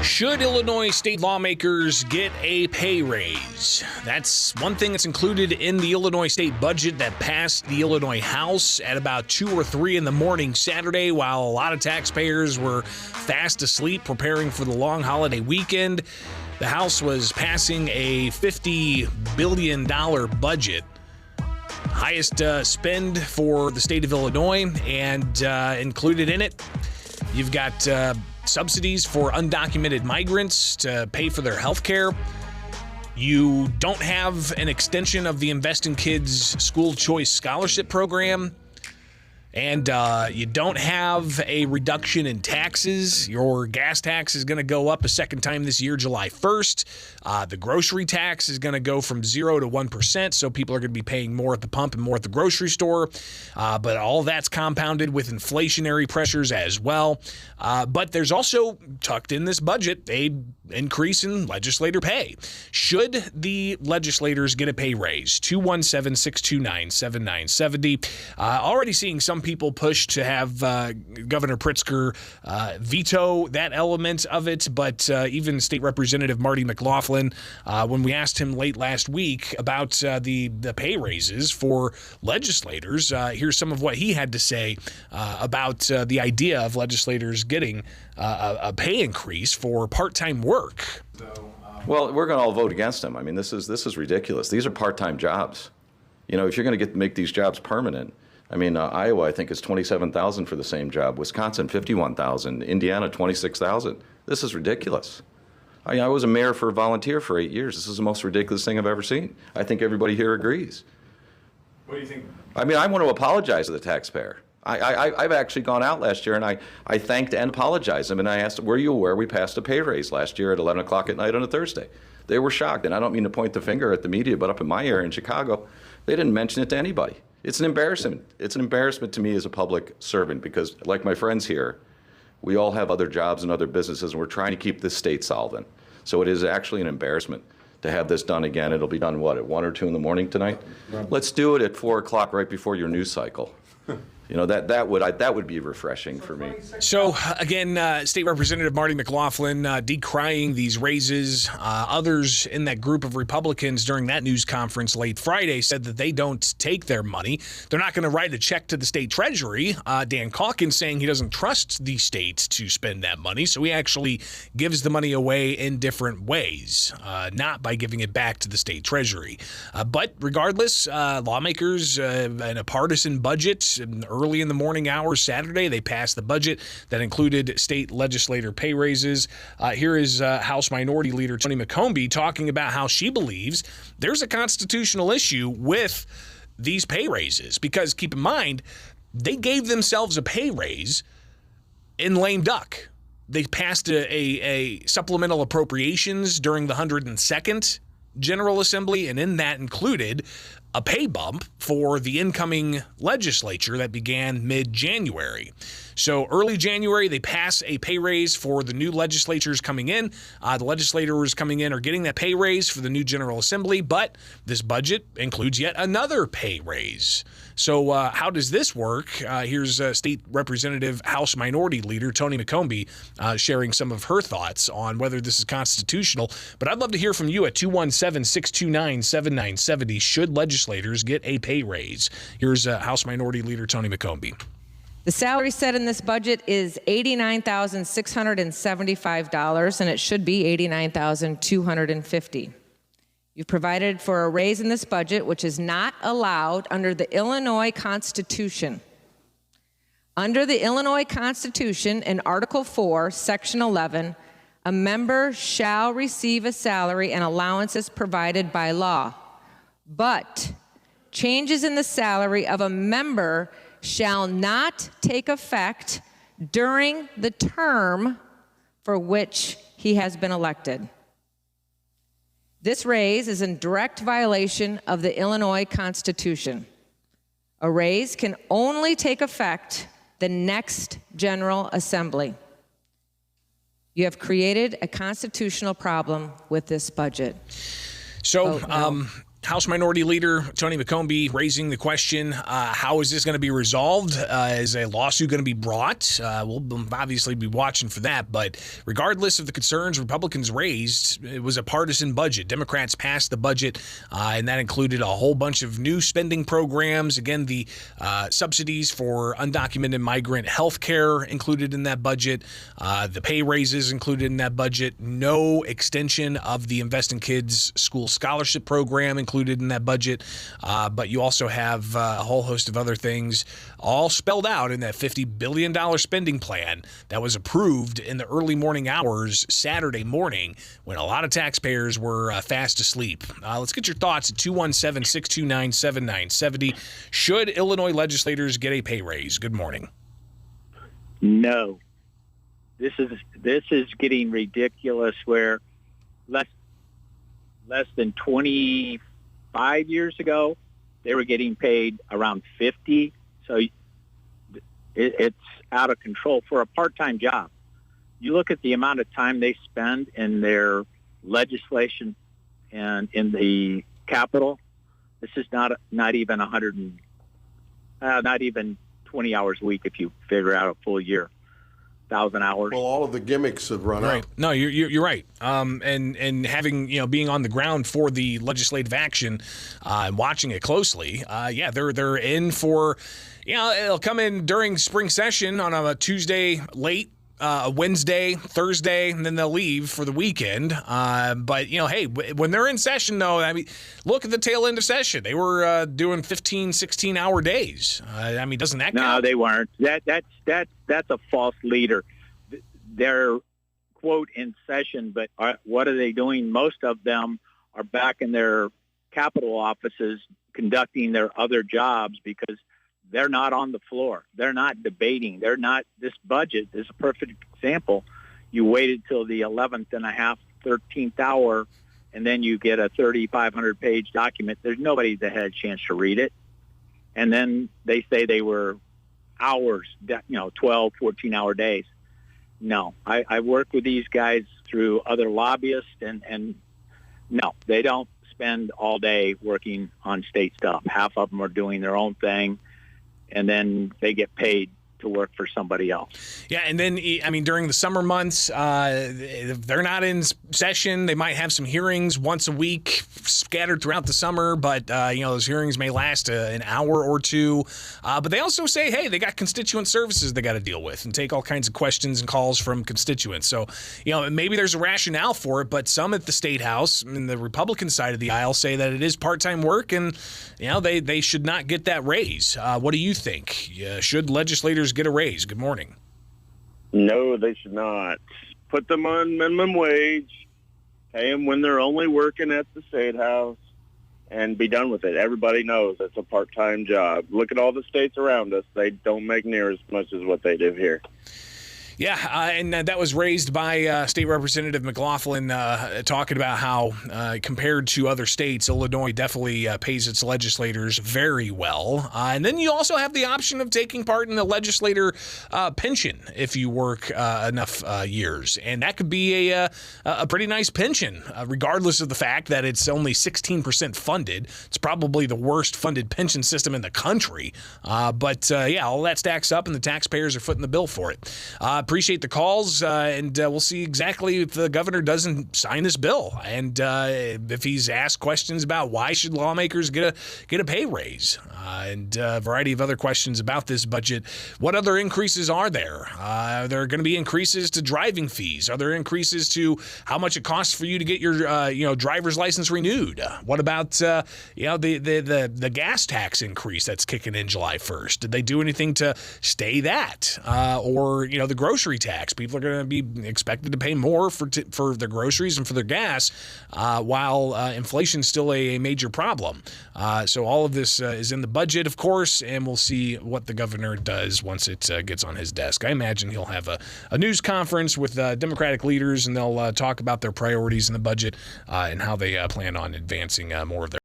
Should Illinois state lawmakers get a pay raise? That's one thing that's included in the Illinois state budget that passed the Illinois House at about 2 or 3 in the morning Saturday, while a lot of taxpayers were fast asleep preparing for the long holiday weekend. The House was passing a $50 billion budget, highest spend for the state of Illinois, and included in it, you've got subsidies for undocumented migrants to pay for their health care. You don't have an extension of the Invest in Kids School Choice Scholarship Program. And you don't have a reduction in taxes. Your gas tax is going to go up a second time this year, July 1st. The grocery tax is going to go from 0 to 1%, so people are going to be paying more at the pump and more at the grocery store. But all that's compounded with inflationary pressures as well. But there's also, tucked in this budget, a increase in legislator pay. Should the legislators get a pay raise? 217-629-7970. Already seeing some people push to have Governor Pritzker veto that element of it, but even State Representative Marty McLaughlin, when we asked him late last week about the pay raises for legislators, here's some of what he had to say about the idea of legislators getting a pay increase for part-time work. Well, we're going to all vote against them. I mean, this is ridiculous. These are part-time jobs. You know, if you're going to make these jobs permanent, I mean, Iowa, I think, is $27,000 for the same job. Wisconsin, $51,000. Indiana, $26,000. This is ridiculous. I was a mayor for a volunteer for 8 years. This is the most ridiculous thing I've ever seen. I think everybody here agrees. What do you think? I mean, I want to apologize to the taxpayer. I've actually gone out last year and I thanked and apologized them, and I asked, were you aware we passed a pay raise last year at 11 o'clock at night on a Thursday? They were shocked, and I don't mean to point the finger at the media, but up in my area in Chicago, they didn't mention it to anybody. It's an embarrassment. It's an embarrassment to me as a public servant because, like my friends here, we all have other jobs and other businesses, and we're trying to keep this state solvent. So it is actually an embarrassment to have this done again. It'll be done, what, at 1 or 2 in the morning tonight? Let's do it at 4 o'clock right before your news cycle. You know, that would be refreshing for me. So, again, State Representative Marty McLaughlin decrying these raises. Others in that group of Republicans during that news conference late Friday said that they don't take their money. They're not going to write a check to the state treasury. Dan Calkins saying he doesn't trust the state to spend that money, so he actually gives the money away in different ways, not by giving it back to the state treasury. But regardless, lawmakers in a partisan budget, early in the morning hours Saturday, they passed the budget that included state legislator pay raises. Here is House Minority Leader Tony McCombie talking about how she believes there's a constitutional issue with these pay raises. Because keep in mind, they gave themselves a pay raise in lame duck. They passed a supplemental appropriations during the 102nd General Assembly, and in that included a pay bump for the incoming legislature that began mid-January. So early January, they pass a pay raise for the new legislatures coming in. The legislators coming in are getting that pay raise for the new General Assembly, but this budget includes yet another pay raise. So how does this work? Here's State Representative House Minority Leader Tony McCombie sharing some of her thoughts on whether this is constitutional. But I'd love to hear from you at 217-629-7970. Should legislators get a pay raise? Here's House Minority Leader Tony McCombie. The salary set in this budget is $89,675, and it should be $89,250. You've provided for a raise in this budget, which is not allowed under the Illinois Constitution. Under the Illinois Constitution, in Article 4, Section 11, a member shall receive a salary and allowances provided by law, but changes in the salary of a member shall not take effect during the term for which he has been elected. This raise is in direct violation of the Illinois Constitution. A raise can only take effect the next General Assembly. You have created a constitutional problem with this budget. So, House Minority Leader Tony McCombie raising the question, how is this going to be resolved? Is a lawsuit going to be brought? We'll obviously be watching for that. But regardless of the concerns Republicans raised, it was a partisan budget. Democrats passed the budget, and that included a whole bunch of new spending programs. Again, the subsidies for undocumented migrant health care included in that budget. The pay raises included in that budget. No extension of the Invest in Kids school scholarship program included in that budget, but you also have a whole host of other things all spelled out in that $50 billion spending plan that was approved in the early morning hours Saturday morning when a lot of taxpayers were fast asleep. Let's get your thoughts at 217-629-7970. Should Illinois legislators get a pay raise? Good morning. No. This is getting ridiculous where less than 25 years ago, they were getting paid around 50. So it's out of control for a part-time job. You look at the amount of time they spend in their legislation and in the Capitol. This is not even 20 hours a week if you figure out a full year. 1,000 hours. Well, all of the gimmicks have run out. No, you're right. And having being on the ground for the legislative action and watching it closely, they're in for it'll come in during spring session on a Tuesday late. Wednesday, Thursday, and then they'll leave for the weekend. But, hey, when they're in session, though, I mean, look at the tail end of session. They were doing 15, 16-hour days. Doesn't that count? No, they weren't. That's a false leader. They're, quote, in session, but what are they doing? Most of them are back in their Capitol offices conducting their other jobs because they're not on the floor. They're not debating. This budget is a perfect example. You waited till the 11th and a half, 13th hour, and then you get a 3,500-page document. There's nobody that had a chance to read it. And then they say they were hours, 12, 14-hour days. No, I work with these guys through other lobbyists, and no, they don't spend all day working on state stuff. Half of them are doing their own thing, and then they get paid to work for somebody else. Yeah, and then, during the summer months, they're not in session. They might have some hearings once a week scattered throughout the summer, but, those hearings may last an hour or two. But they also say, hey, they got constituent services they got to deal with and take all kinds of questions and calls from constituents. So, maybe there's a rationale for it, but some at the State House and the Republican side of the aisle say that it is part-time work and, they should not get that raise. What do you think? Should legislators get a raise? Good morning. No, they should not. Put them on minimum wage, pay them when they're only working at the State House, and be done with it. Everybody knows it's a part-time job. Look at all the states around us. They don't make near as much as what they do here. Yeah, and that was raised by State Representative McLaughlin talking about how, compared to other states, Illinois definitely pays its legislators very well. And then you also have the option of taking part in the legislator pension if you work enough years. And that could be a pretty nice pension, regardless of the fact that it's only 16% funded. It's probably the worst funded pension system in the country. But all that stacks up, and the taxpayers are footing the bill for it. Appreciate the calls, and we'll see exactly if the governor doesn't sign this bill, and if he's asked questions about why should lawmakers get a pay raise, and a variety of other questions about this budget. What other increases are there? Are there going to be increases to driving fees? Are there increases to how much it costs for you to get your driver's license renewed? What about the gas tax increase that's kicking in July 1st? Did they do anything to stay that? Or the grocery tax. People are going to be expected to pay more for their groceries and for their gas, while inflation's still a major problem. So all of this is in the budget, of course, and we'll see what the governor does once it gets on his desk. I imagine he'll have a news conference with Democratic leaders, and they'll talk about their priorities in the budget and how they plan on advancing more of their